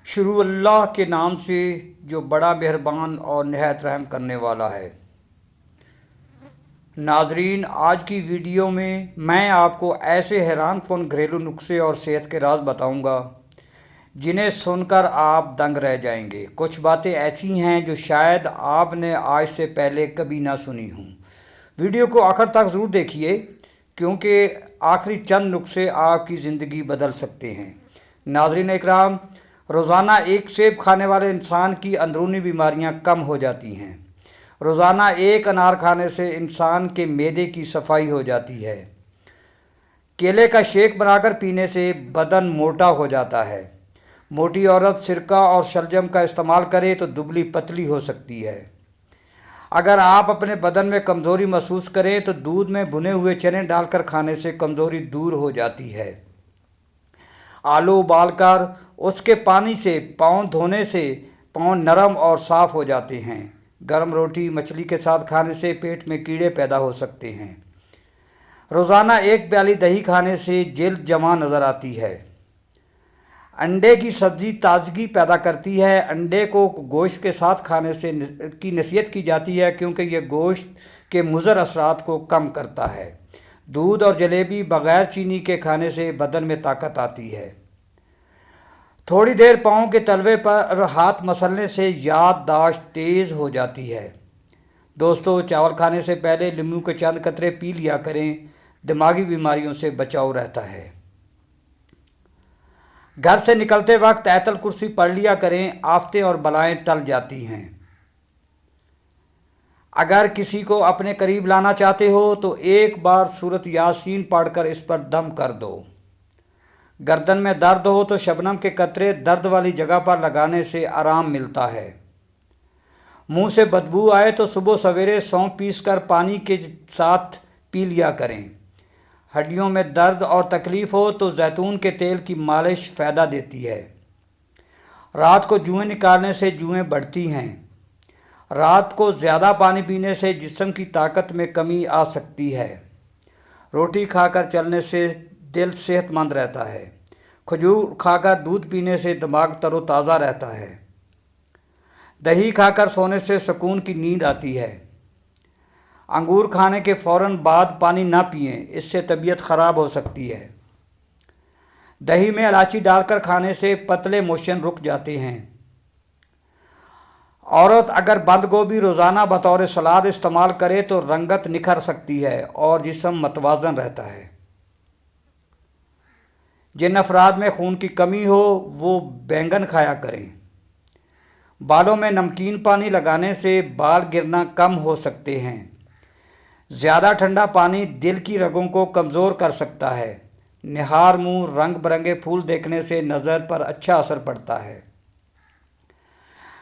شروع اللہ کے نام سے جو بڑا مہربان اور نہایت رحم کرنے والا ہے۔ ناظرین، آج کی ویڈیو میں آپ کو ایسے حیران کن گھریلو نسخے اور صحت کے راز بتاؤں گا جنہیں سن کر آپ دنگ رہ جائیں گے۔ کچھ باتیں ایسی ہیں جو شاید آپ نے آج سے پہلے کبھی نہ سنی ہوں۔ ویڈیو کو آخر تک ضرور دیکھیے کیونکہ آخری چند نسخے آپ کی زندگی بدل سکتے ہیں۔ ناظرین اکرام، روزانہ ایک سیب کھانے والے انسان کی اندرونی بیماریاں کم ہو جاتی ہیں۔ روزانہ ایک انار کھانے سے انسان کے معدے کی صفائی ہو جاتی ہے۔ کیلے کا شیک بنا کر پینے سے بدن موٹا ہو جاتا ہے۔ موٹی عورت سرکہ اور شلجم کا استعمال کرے تو دبلی پتلی ہو سکتی ہے۔ اگر آپ اپنے بدن میں کمزوری محسوس کریں تو دودھ میں بھنے ہوئے چنے ڈال کر کھانے سے کمزوری دور ہو جاتی ہے۔ آلو ابال کر اس کے پانی سے پاؤں دھونے سے پاؤں نرم اور صاف ہو جاتے ہیں۔ گرم روٹی مچھلی کے ساتھ کھانے سے پیٹ میں کیڑے پیدا ہو سکتے ہیں۔ روزانہ ایک پیالی دہی کھانے سے جلد جمع نظر آتی ہے۔ انڈے کی سبزی تازگی پیدا کرتی ہے۔ انڈے کو گوشت کے ساتھ کھانے سے کی نصیحت کی جاتی ہے کیونکہ یہ گوشت کے مضر اثرات کو کم کرتا ہے۔ دودھ اور جلیبی بغیر چینی کے کھانے سے بدن میں طاقت آتی ہے۔ تھوڑی دیر پاؤں کے تلوے پر ہاتھ مسلنے سے یادداشت تیز ہو جاتی ہے۔ دوستو، چاول کھانے سے پہلے لیموں کے چند قطرے پی لیا کریں، دماغی بیماریوں سے بچاؤ رہتا ہے۔ گھر سے نکلتے وقت آیت الکرسی پڑھ لیا کریں، آفتیں اور بلائیں ٹل جاتی ہیں۔ اگر کسی کو اپنے قریب لانا چاہتے ہو تو ایک بار سورۃ یاسین پڑھ کر اس پر دم کر دو۔ گردن میں درد ہو تو شبنم کے قطرے درد والی جگہ پر لگانے سے آرام ملتا ہے۔ منہ سے بدبو آئے تو صبح سویرے سونف پیس کر پانی کے ساتھ پی لیا کریں۔ ہڈیوں میں درد اور تکلیف ہو تو زیتون کے تیل کی مالش فائدہ دیتی ہے۔ رات کو جوئیں نکالنے سے جوئیں بڑھتی ہیں۔ رات کو زیادہ پانی پینے سے جسم کی طاقت میں کمی آ سکتی ہے۔ روٹی کھا کر چلنے سے دل صحت مند رہتا ہے۔ کھجور کھا کر دودھ پینے سے دماغ تر و تازہ رہتا ہے۔ دہی کھا کر سونے سے سکون کی نیند آتی ہے۔ انگور کھانے کے فوراً بعد پانی نہ پئیں، اس سے طبیعت خراب ہو سکتی ہے۔ دہی میں الائچی ڈال کر کھانے سے پتلے موشن رک جاتے ہیں۔ عورت اگر بند گوبھی روزانہ بطور سلاد استعمال کرے تو رنگت نکھر سکتی ہے اور جسم متوازن رہتا ہے۔ جن افراد میں خون کی کمی ہو وہ بینگن کھایا کریں۔ بالوں میں نمکین پانی لگانے سے بال گرنا کم ہو سکتے ہیں۔ زیادہ ٹھنڈا پانی دل کی رگوں کو کمزور کر سکتا ہے۔ نہار منہ رنگ برنگے پھول دیکھنے سے نظر پر اچھا اثر پڑتا ہے۔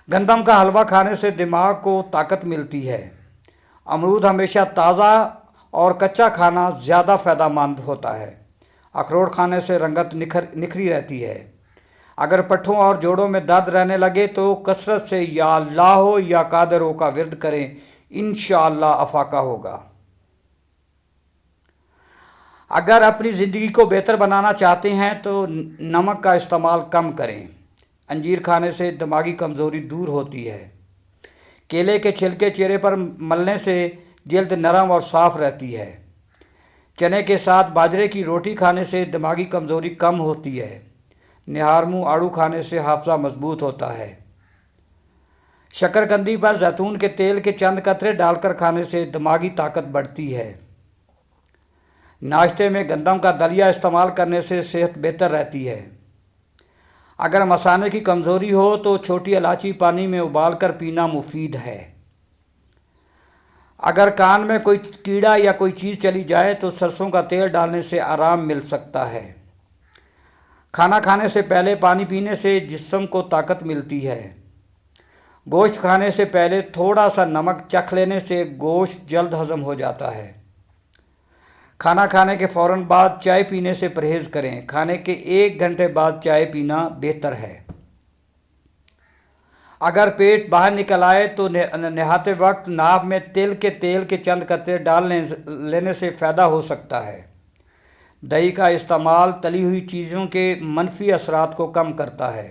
گندم کا حلوہ کھانے سے دماغ کو طاقت ملتی ہے۔ امرود ہمیشہ تازہ اور کچا کھانا زیادہ فائدہ مند ہوتا ہے۔ اخروٹ کھانے سے رنگت نکھری رہتی ہے۔ اگر پٹھوں اور جوڑوں میں درد رہنے لگے تو کثرت سے یا اللہ ہو یا قادر ہو کا ورد کریں، انشاءاللہ افاقہ ہوگا۔ اگر اپنی زندگی کو بہتر بنانا چاہتے ہیں تو نمک کا استعمال کم کریں۔ انجیر کھانے سے دماغی کمزوری دور ہوتی ہے۔ کیلے کے چھلکے چہرے پر ملنے سے جلد نرم اور صاف رہتی ہے۔ چنے کے ساتھ باجرے کی روٹی کھانے سے دماغی کمزوری کم ہوتی ہے۔ نہار منہ آڑو کھانے سے حافظہ مضبوط ہوتا ہے۔ شکرکندی پر زیتون کے تیل کے چند قطرے ڈال کر کھانے سے دماغی طاقت بڑھتی ہے۔ ناشتے میں گندم کا دلیا استعمال کرنے سے صحت بہتر رہتی ہے۔ اگر مثانے کی کمزوری ہو تو چھوٹی الائچی پانی میں ابال کر پینا مفید ہے۔ اگر کان میں کوئی کیڑا یا کوئی چیز چلی جائے تو سرسوں کا تیل ڈالنے سے آرام مل سکتا ہے۔ کھانا کھانے سے پہلے پانی پینے سے جسم کو طاقت ملتی ہے۔ گوشت کھانے سے پہلے تھوڑا سا نمک چکھ لینے سے گوشت جلد ہضم ہو جاتا ہے۔ کھانا کھانے کے فوراً بعد چائے پینے سے پرہیز کریں۔ کھانے کے 1 گھنٹے بعد چائے پینا بہتر ہے۔ اگر پیٹ باہر نکل آئے تو نہاتے وقت ناک میں تل کے تیل کے چند قطرے ڈال لینے سے فائدہ ہو سکتا ہے۔ دہی کا استعمال تلی ہوئی چیزوں کے منفی اثرات کو کم کرتا ہے۔